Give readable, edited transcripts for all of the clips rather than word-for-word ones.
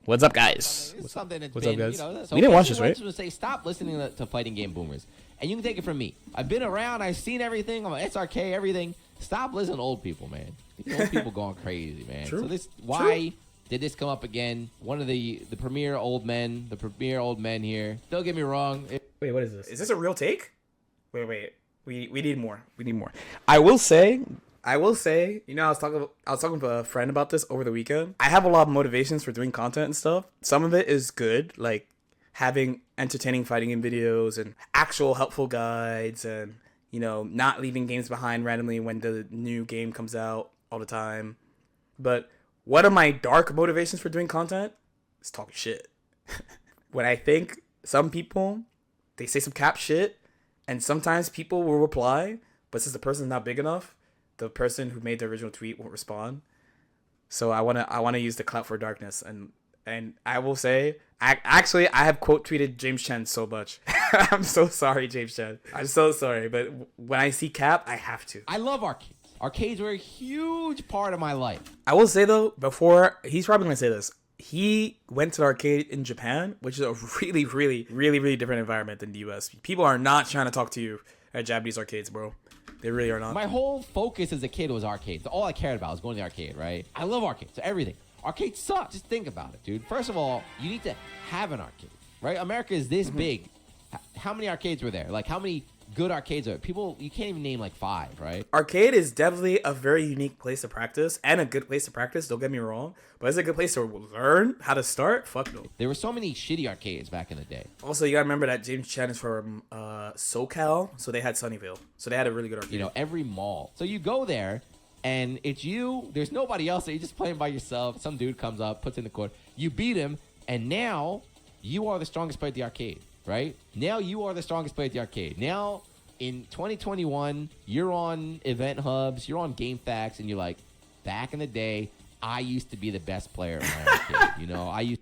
What's up, guys? It's something that's What's been, up, guys? so We didn't watch this, right? Would say stop listening to fighting game boomers, and you can take it from me. I've been around. I've seen everything. I'm like SRK, everything. Stop listening to old people, man. These old people going crazy, man. True. So why did this come up again? One of the premier old men here. Don't get me wrong. Wait, what is this? Is this a real take? Wait. We need more. We need more. I will say, I was talking to a friend about this over the weekend. I have a lot of motivations for doing content and stuff. Some of it is good, like having entertaining fighting game videos and actual helpful guides and, not leaving games behind randomly when the new game comes out all the time. But one of my dark motivations for doing content is talking shit. When I think some people, they say some cap shit, and sometimes people will reply, but since the person's not big enough, the person who made the original tweet won't respond. So I wanna use the clout for darkness, and I will say, I have quote tweeted James Chen so much. I'm so sorry, James Chen. I'm so sorry, but when I see cap, I have to. I love arcades. Arcades were a huge part of my life. I will say though, before he's probably gonna say this, he went to the arcade in Japan, which is a really, really, really, really different environment than the US. People are not trying to talk to you at Japanese arcades, bro. They really are not. My whole focus as a kid was arcades. All I cared about was going to the arcade, right? I love arcades. So everything. Arcades suck. Just think about it, dude. First of all, you need to have an arcade, right? America is this big. How many arcades were there? Like, how many good arcades are there? People, you can't even name like 5, right? Arcade is definitely a very unique place to practice and a good place to practice. Don't get me wrong. But it's a good place to learn how to start. Fuck no. There were so many shitty arcades back in the day. Also, you gotta remember that James Chen is from SoCal, so they had Sunnyvale. So they had a really good arcade. Every mall. So you go there, and it's you. There's nobody else. You're just playing by yourself. Some dude comes up, puts in the court. You beat him, and now you are the strongest player at the arcade, right? Now you are the strongest player at the arcade. Now, in 2021, you're on event hubs, you're on GameFAQs, and you're like, back in the day, I used to be the best player at my arcade.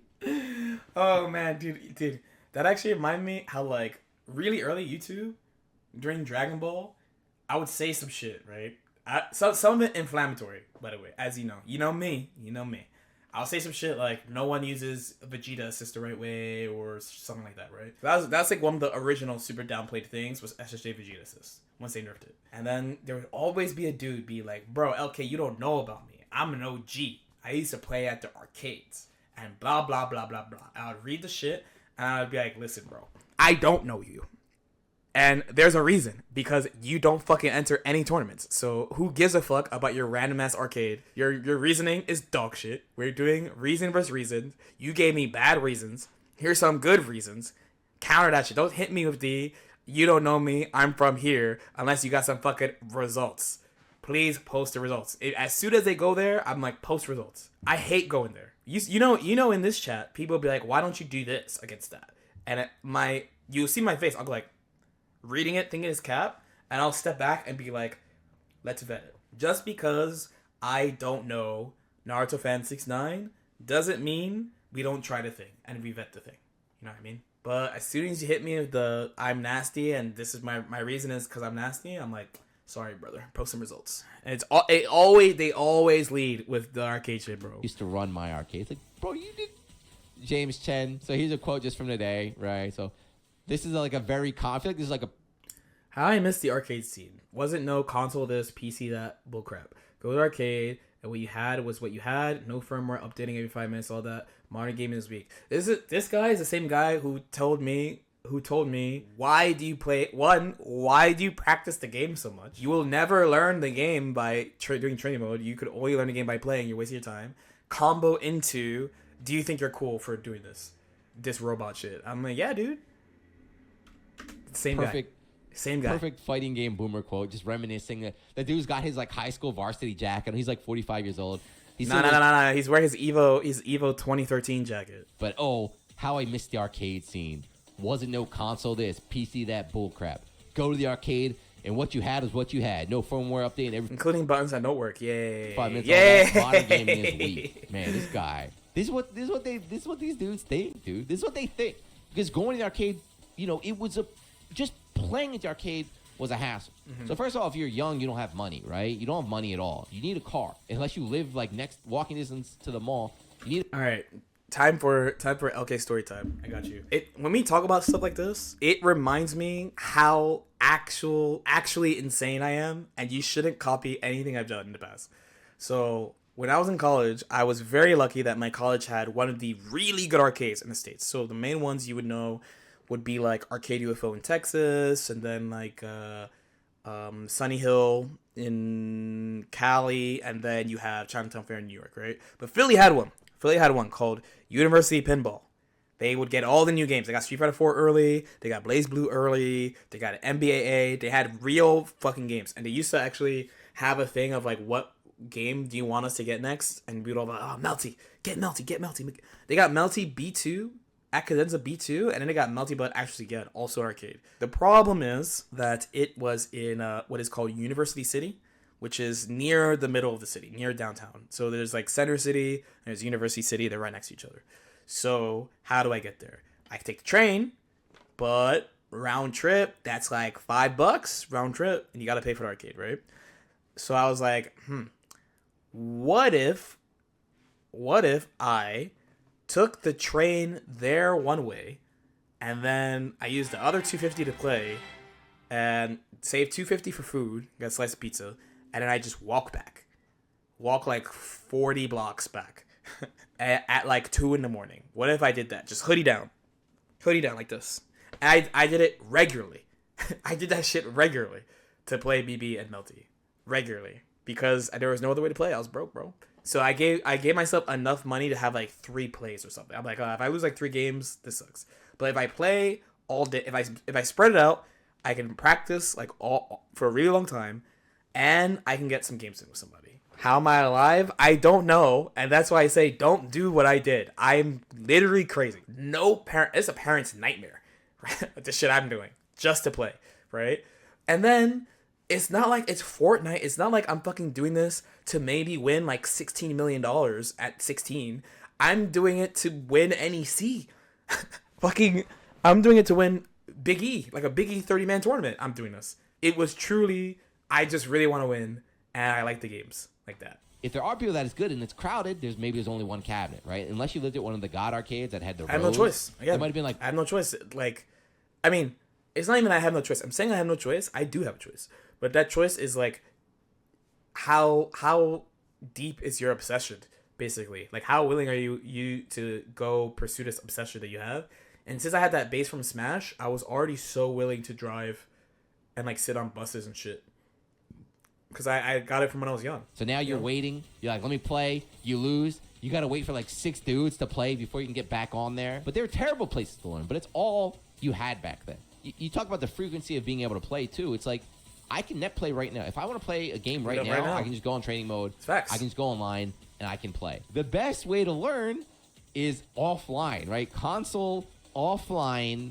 Oh man, dude, that actually reminded me how like really early YouTube during Dragon Ball, I would say some shit, right? Some of it inflammatory, by the way, as you know me. I'll say some shit like no one uses Vegeta assist the right way or something like that, right? That's like one of the original super downplayed things was SSJ Vegeta assist once they nerfed it. And then there would always be a dude be like, bro, LK, you don't know about me. I'm an OG. I used to play at the arcades and blah, blah, blah, blah, blah. I would read the shit and I would be like, listen, bro, I don't know you. And there's a reason, because you don't fucking enter any tournaments. So who gives a fuck about your random ass arcade? Your reasoning is dog shit. We're doing reason versus reason. You gave me bad reasons. Here's some good reasons. Counter that shit. Don't hit me with you don't know me, I'm from here, unless you got some fucking results. Please post the results. As soon as they go there, I'm like, post results. I hate going there. You know in this chat, people will be like, why don't you do this against that? And you'll see my face. I'll go like, reading it, thinking it's cap, and I'll step back and be like, let's vet it. Just because I don't know Naruto Fan 69 doesn't mean we don't try the thing and we vet the thing. You know what I mean? But as soon as you hit me with the I'm nasty and this is my reason is because I'm nasty, I'm like, sorry, brother, post some results. And they always lead with the arcade shit, bro. Used to run my arcade. It's like, bro, you did James Chen. So here's a quote just from today, right? So this is like a very I feel like this is like a how I missed the arcade scene. Wasn't no console this, PC that, bullcrap. Go to the arcade, and what you had was what you had. No firmware updating every 5 minutes, all that. Modern gaming is weak. This guy is the same guy who told me, why do you practice the game so much? You will never learn the game by doing training mode. You could only learn the game by playing. You're wasting your time. Combo into, do you think you're cool for doing this robot shit? I'm like, yeah, dude. Same guy. Perfect fighting game boomer quote. Just reminiscing that the dude's got his like high school varsity jacket. And he's like 45 years old. No. He's wearing his Evo 2013 jacket. But how I missed the arcade scene. Wasn't no console this, PC that bullcrap. Go to the arcade and what you had is what you had. No firmware update and everything. Including buttons that don't work. Yay. 5 minutes. Yay. Modern gaming is weak. Man, this guy. This is what these dudes think, dude. This is what they think. Because going to the arcade, it was just playing at the arcade was a hassle. Mm-hmm. So first of all, if you're young, you don't have money, right? You don't have money at all. You need a car. Unless you live like walking distance to the mall. You need All right. Time for LK story time. I got you. It when we talk about stuff like this, it reminds me how actually insane I am, and you shouldn't copy anything I've done in the past. So when I was in college, I was very lucky that my college had one of the really good arcades in the States. So the main ones you would know would be like Arcade UFO in Texas, and then like Sunny Hill in Cali, and then you have Chinatown Fair in New York, right? But Philly had one. Philly had one called University Pinball. They would get all the new games. They got Street Fighter 4 early. They got Blaze Blue early. They got NBAA. They had real fucking games. And they used to actually have a thing of like, what game do you want us to get next? And we'd all be like, oh, Melty. Get Melty. Get Melty. They got Melty B2, Cadenza B2, and then they got Melty But actually again, also arcade. The problem is that it was in what is called University City, which is near the middle of the city, near downtown. So there's like Center City, and there's University City. They're right next to each other. So how do I get there? I can take the train, but round trip, that's like $5 round trip, and you got to pay for the arcade, right? So I was like, what if I took the train there one way, and then I used the other $250 to play, and save $250 for food, got a slice of pizza, and then I just walk like 40 blocks back at like 2 a.m. What if I did that? Just hoodie down like this. And I did it regularly. I did that shit regularly to play BB and Melty regularly because there was no other way to play. I was broke, bro. So I gave myself enough money to have like 3 plays or something. I'm like, if I lose like 3 games, this sucks. But if I play all day, if I spread it out, I can practice like all for a really long time, and I can get some games in with somebody. How am I alive? I don't know, and that's why I say don't do what I did. I'm literally crazy. No parent, it's a parent's nightmare, right? The shit I'm doing just to play, right? And then it's not like it's Fortnite. It's not like I'm fucking doing this to maybe win like $16 million at 16. I'm doing it to win NEC. I'm doing it to win Big E, like a Big E 30-man tournament. I'm doing this. It was truly, I just really want to win, and I like the games like that. If there are people that is good and it's crowded, there's only one cabinet, right? Unless you lived at one of the God arcades that had the rows. I have no choice. Again, it might have been like, I have no choice. Like, I mean, it's not even I have no choice. I'm saying I have no choice. I do have a choice. But that choice is like, how deep is your obsession, basically? Like, how willing are you to go pursue this obsession that you have? And since I had that base from Smash, I was already so willing to drive and like sit on buses and shit. Because I got it from when I was young. So now you're waiting. You're like, let me play. You lose. You got to wait for like 6 dudes to play before you can get back on there. But they're terrible places to learn. But it's all you had back then. You talk about the frequency of being able to play, too. It's like, I can net play right now. If I want to play a game right now, I can just go on training mode. It's facts. I can just go online, and I can play. The best way to learn is offline, right? Console, offline,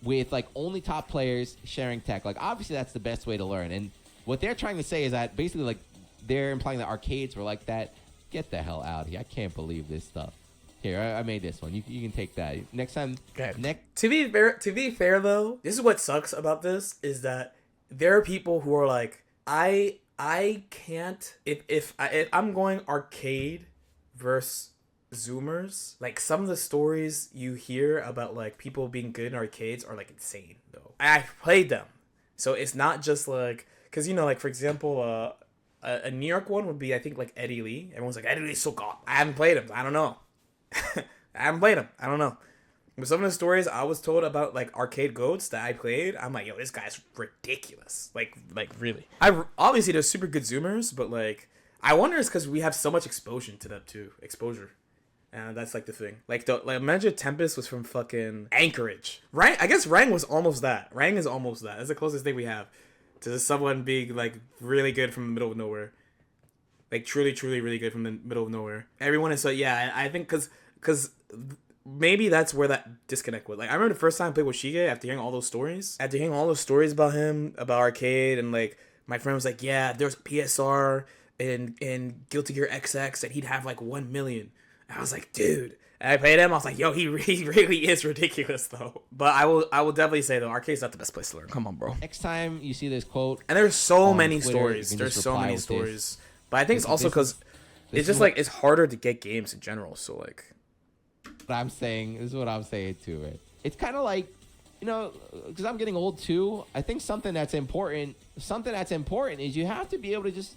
with like only top players sharing tech. Like, obviously, that's the best way to learn. And what they're trying to say is that basically, like, they're implying that arcades were like that. Get the hell out of here. I can't believe this stuff. Here, I made this one. You can take that. Next time. Okay. To be fair, though, this is what sucks about this, is that there are people who are like, I can't, if I'm going arcade versus Zoomers, like, some of the stories you hear about, like, people being good in arcades are, like, insane, though. I've played them. So it's not just, like, because, you know, like, for example, a New York one would be, I think, like, Eddie Lee. Everyone's like, Eddie Lee's so god. I haven't played him. I don't know. I haven't played him. I don't know. But some of the stories I was told about, like, arcade goats that I played, I'm like, yo, this guy's ridiculous. Like really. Obviously, there's super good Zoomers, but, like, I wonder it's because we have so much exposure to them, too. Exposure. And that's, like, the thing. Like, imagine Tempest was from fucking Anchorage. Rang, I guess Rang was almost that. Rang is almost that. That's the closest thing we have to someone being, like, really good from the middle of nowhere. Like, truly, truly really good from the middle of nowhere. Everyone is so, yeah, I think because maybe that's where that disconnect was. Like, I remember the first time I played with Shige after hearing all those stories. After hearing all those stories about him, about arcade, and, like, my friend was like, yeah, there's PSR in Guilty Gear XX, and he'd have, like, 1 million. And I was like, dude. And I played him. I was like, yo, he really is ridiculous, though. But I will definitely say, though, arcade's not the best place to learn. Come on, bro. Next time you see this quote, and there's so many stories. There's so many stories. But I think it's also because it's just like it's harder to get games in general. So like, I'm saying. This is what I'm saying to it. It's kind of like, because I'm getting old too. I think something that's important is you have to be able to just,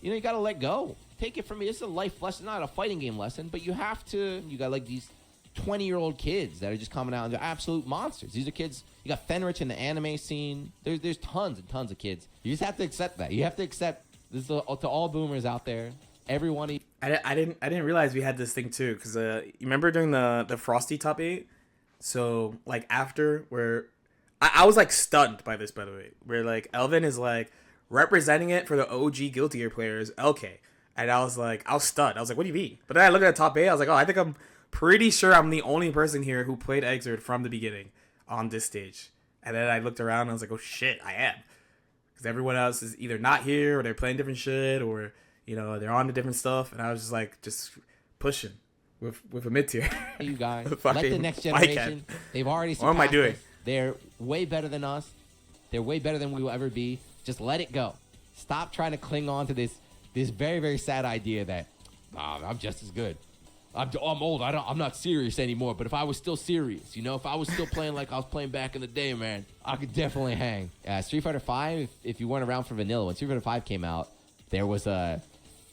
you got to let go. Take it from me. It's a life lesson, not a fighting game lesson, but you got like these 20-year-old kids that are just coming out and they're absolute monsters. These are kids. You got Fenrich in the anime scene. There's tons and tons of kids. You just have to accept that. You have to accept this is to all boomers out there. Everyone. I didn't realize we had this thing too, because you remember during the Frosty top 8. So like after where I was like stunned by this, by the way, where like Elvin is like representing it for the OG Guilty Gear players, LK, and I was stunned. I was like, what do you mean? But then I looked at the top 8. I was like, oh, I think I'm pretty sure I'm the only person here who played Exert from the beginning on this stage. And then I looked around and I was like, oh shit, I am. Because everyone else is either not here or they're playing different shit or, they're on to different stuff. And I was just like, just pushing with a mid-tier. You guys, let the next generation, they've already surpassed What am I doing? us. They're way better than us. They're way better than we will ever be. Just let it go. Stop trying to cling on to this very, very sad idea that, I'm just as good. I'm old. I'm not serious anymore. But if I was still serious, if I was still playing like I was playing back in the day, man, I could definitely hang. Street Fighter V, if you weren't around for vanilla, when Street Fighter V came out, there was a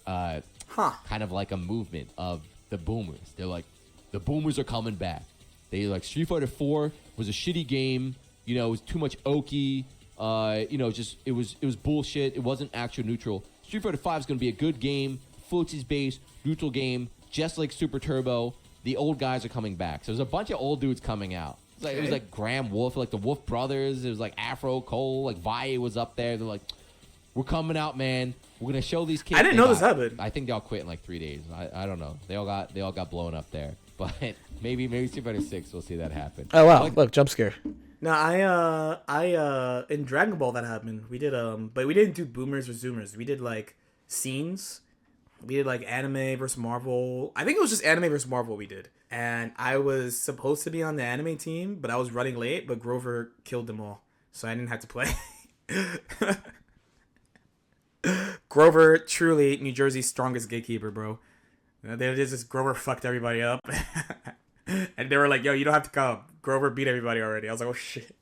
kind of like a movement of the boomers. They're like, the boomers are coming back. They like Street Fighter 4 was a shitty game. It was too much oaky. It was bullshit. It wasn't actual neutral. Street Fighter 5 is going to be a good game, floaties based, neutral game. Just like Super Turbo, the old guys are coming back. So there's a bunch of old dudes coming out. It was like Graham Wolf, like the Wolf Brothers. It was like Afro Cole, like Valle was up there. They're like, we're coming out, man. We're gonna show these kids. I didn't know this happened. I think they all quit in like 3 days. I don't know. They all got blown up there. But maybe Street Fighter 6 we'll see that happen. Oh wow! Look, jump scare. No, I in Dragon Ball that happened. We did but we didn't do boomers or zoomers. We did like scenes. We did like anime versus Marvel. I think it was just anime versus Marvel we did. And I was supposed to be on the anime team, but I was running late, but Grover killed them all. So I didn't have to play. Grover, truly New Jersey's strongest gatekeeper, bro. They just Grover fucked everybody up. And they were like, yo, you don't have to come. Grover beat everybody already. I was like, oh shit.